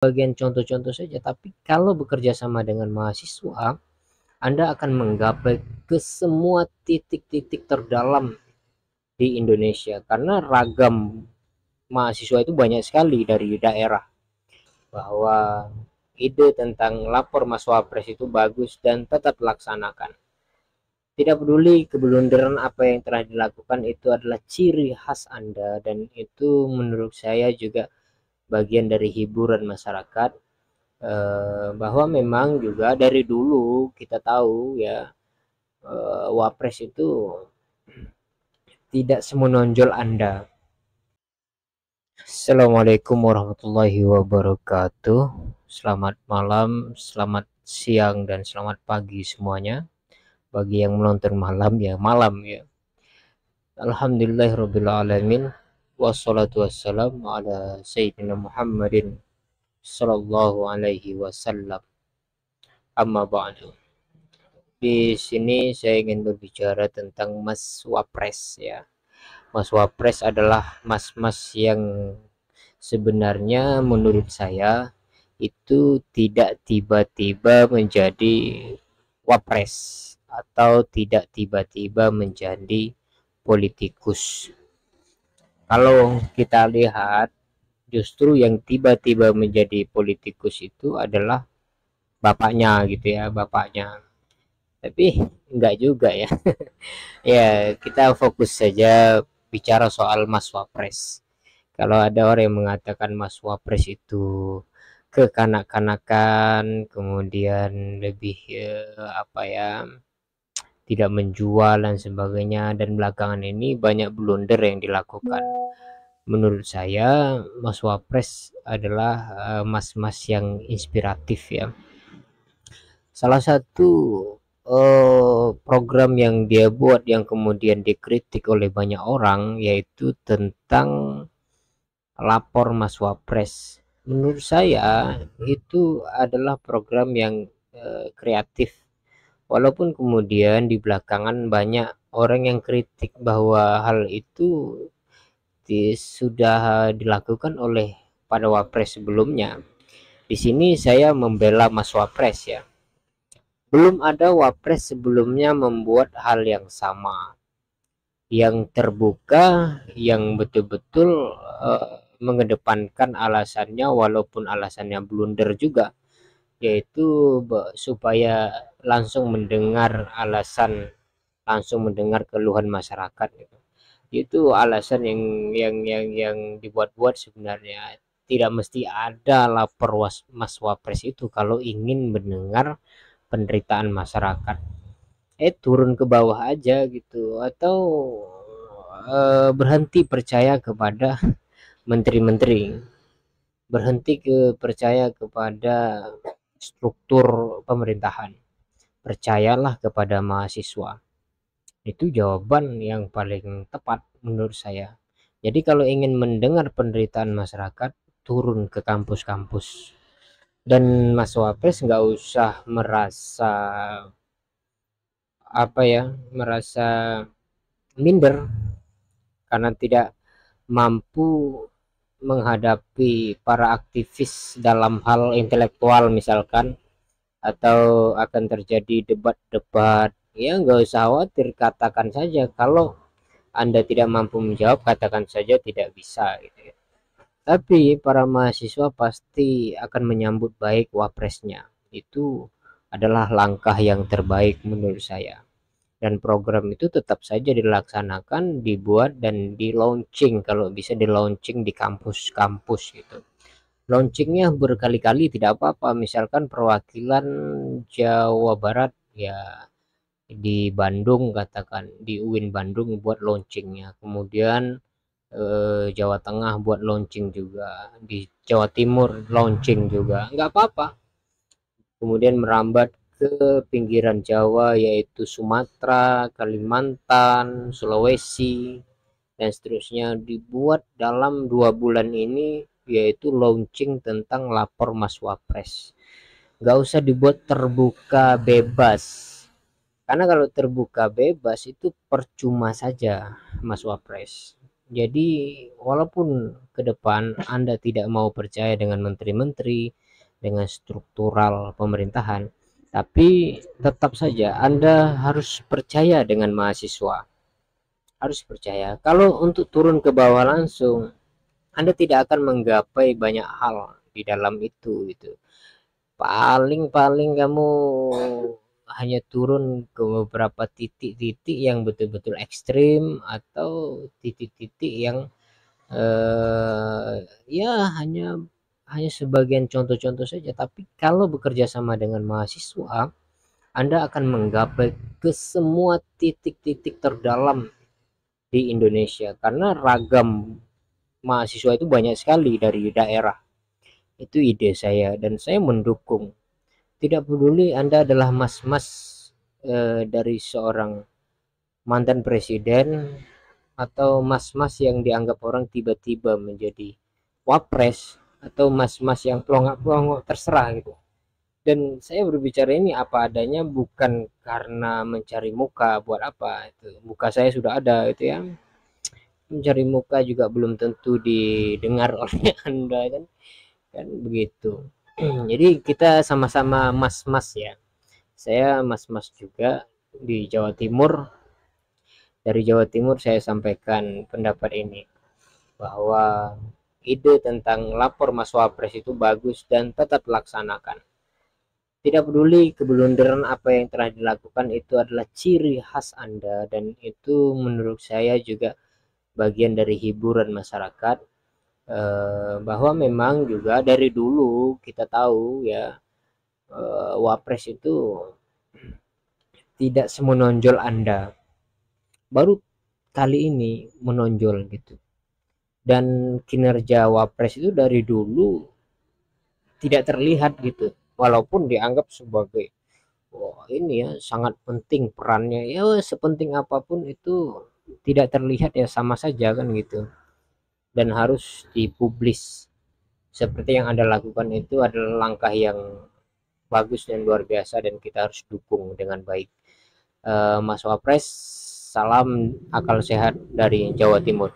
bagian contoh-contoh saja, tapi kalau bekerja sama dengan mahasiswa, Anda akan menggapai ke semua titik-titik terdalam di Indonesia, karena ragam mahasiswa itu banyak sekali dari daerah, bahwa ide tentang lapor Mas Wapres itu bagus dan tetap laksanakan. Tidak peduli kebelunderan apa yang telah dilakukan, itu adalah ciri khas Anda, dan itu menurut saya juga bagian dari hiburan masyarakat. Bahwa memang juga dari dulu kita tahu ya, Wapres itu tidak semenonjol Anda. Assalamualaikum warahmatullahi wabarakatuh. Selamat malam, selamat siang, dan selamat pagi semuanya. Bagi yang menonton malam ya malam ya. Alhamdulillahirrabbilalamin. Wassalatu wassalamu ala Sayyidina Muhammadin sallallahu alaihi wasallam. Amma ba'du. Di sini saya ingin berbicara tentang Mas Wapres ya. Mas Wapres adalah mas-mas yang sebenarnya menurut saya itu tidak tiba-tiba menjadi Wapres atau tidak tiba-tiba menjadi politikus. Kalau kita lihat, justru yang tiba-tiba menjadi politikus itu adalah bapaknya gitu ya, bapaknya. Tapi enggak juga ya. Ya, kita fokus saja bicara soal Mas Wapres. Kalau ada orang yang mengatakan Mas Wapres itu kekanak-kanakan, kemudian lebih apa ya, tidak menjual dan sebagainya, dan belakangan ini banyak blunder yang dilakukan. Menurut saya Mas Wapres adalah mas-mas yang inspiratif ya. Salah satu program yang dia buat yang kemudian dikritik oleh banyak orang yaitu tentang lapor Mas Wapres. Menurut saya itu adalah program yang kreatif. Walaupun kemudian di belakangan banyak orang yang kritik bahwa hal itu sudah dilakukan oleh pada Wapres sebelumnya. Di sini saya membela Mas Wapres ya. Belum ada Wapres sebelumnya membuat hal yang sama, yang terbuka, yang betul-betul mengedepankan alasannya, walaupun alasannya blunder juga, yaitu supaya langsung mendengar alasan, langsung mendengar keluhan masyarakat gitu. Itu alasan yang dibuat-buat sebenarnya. Tidak mesti ada lapor Mas Wapres itu kalau ingin mendengar penderitaan masyarakat. Turun ke bawah aja gitu, atau berhenti percaya kepada menteri-menteri, berhenti percaya kepada struktur pemerintahan, percayalah kepada mahasiswa. Itu jawaban yang paling tepat menurut saya. Jadi kalau ingin mendengar penderitaan masyarakat, turun ke kampus-kampus. Dan Mas Wapres nggak usah merasa apa ya, merasa minder karena tidak mampu menghadapi para aktivis dalam hal intelektual misalkan, atau akan terjadi debat-debat. Ya nggak usah khawatir, katakan saja kalau Anda tidak mampu menjawab, katakan saja tidak bisa gitu ya. Tapi para mahasiswa pasti akan menyambut baik wapresnya. Itu adalah langkah yang terbaik menurut saya. Dan program itu tetap saja dilaksanakan, dibuat dan di launching, kalau bisa di launching di kampus-kampus gitu. Launchingnya berkali-kali tidak apa-apa, misalkan perwakilan Jawa Barat ya di Bandung, katakan di UIN Bandung buat launchingnya, kemudian Jawa Tengah buat launching juga, di Jawa Timur launching juga, nggak apa-apa. Kemudian merambat ke pinggiran Jawa yaitu Sumatera, Kalimantan, Sulawesi, dan seterusnya, dibuat dalam 2 bulan ini, yaitu launching tentang lapor Mas Wapres. Nggak usah dibuat terbuka bebas, karena kalau terbuka bebas itu percuma saja Mas Wapres. Jadi walaupun ke depan Anda tidak mau percaya dengan menteri-menteri, dengan struktural pemerintahan, tapi tetap saja Anda harus percaya dengan mahasiswa. Harus percaya. Kalau untuk turun ke bawah langsung, Anda tidak akan menggapai banyak hal di dalam itu gitu. Paling-paling kamu hanya turun ke beberapa titik-titik yang betul-betul ekstrim, atau titik-titik yang ya hanya hanya sebagian contoh-contoh saja. Tapi kalau bekerja sama dengan mahasiswa, Anda akan menggapai ke semua titik-titik terdalam di Indonesia, karena ragam mahasiswa itu banyak sekali dari daerah. Itu ide saya dan saya mendukung. Tidak peduli Anda adalah mas-mas dari seorang mantan presiden, atau mas-mas yang dianggap orang tiba-tiba menjadi wapres, atau mas-mas yang pelongok-pelongok, terserah gitu. Dan saya berbicara ini apa adanya, bukan karena mencari muka. Buat apa itu, muka saya sudah ada itu ya. Mencari muka juga belum tentu didengar oleh Anda kan, kan begitu. Jadi kita sama-sama mas-mas ya. Saya mas-mas juga di Jawa Timur. Dari Jawa Timur saya sampaikan pendapat ini, bahwa ide tentang lapor Mas Wapres itu bagus dan tetap laksanakan. Tidak peduli kebelundaran apa yang telah dilakukan, itu adalah ciri khas Anda, dan itu menurut saya juga bagian dari hiburan masyarakat. Bahwa memang juga dari dulu kita tahu ya, Wapres itu tidak semenonjol Anda, baru kali ini menonjol gitu. Dan kinerja Wapres itu dari dulu tidak terlihat gitu, walaupun dianggap sebagai wah ini ya sangat penting perannya, ya sepenting apapun itu tidak terlihat ya sama saja kan gitu. Dan harus dipublis seperti yang Anda lakukan, itu adalah langkah yang bagus dan luar biasa, dan kita harus dukung dengan baik. Mas Wapres, salam akal sehat dari Jawa Timur.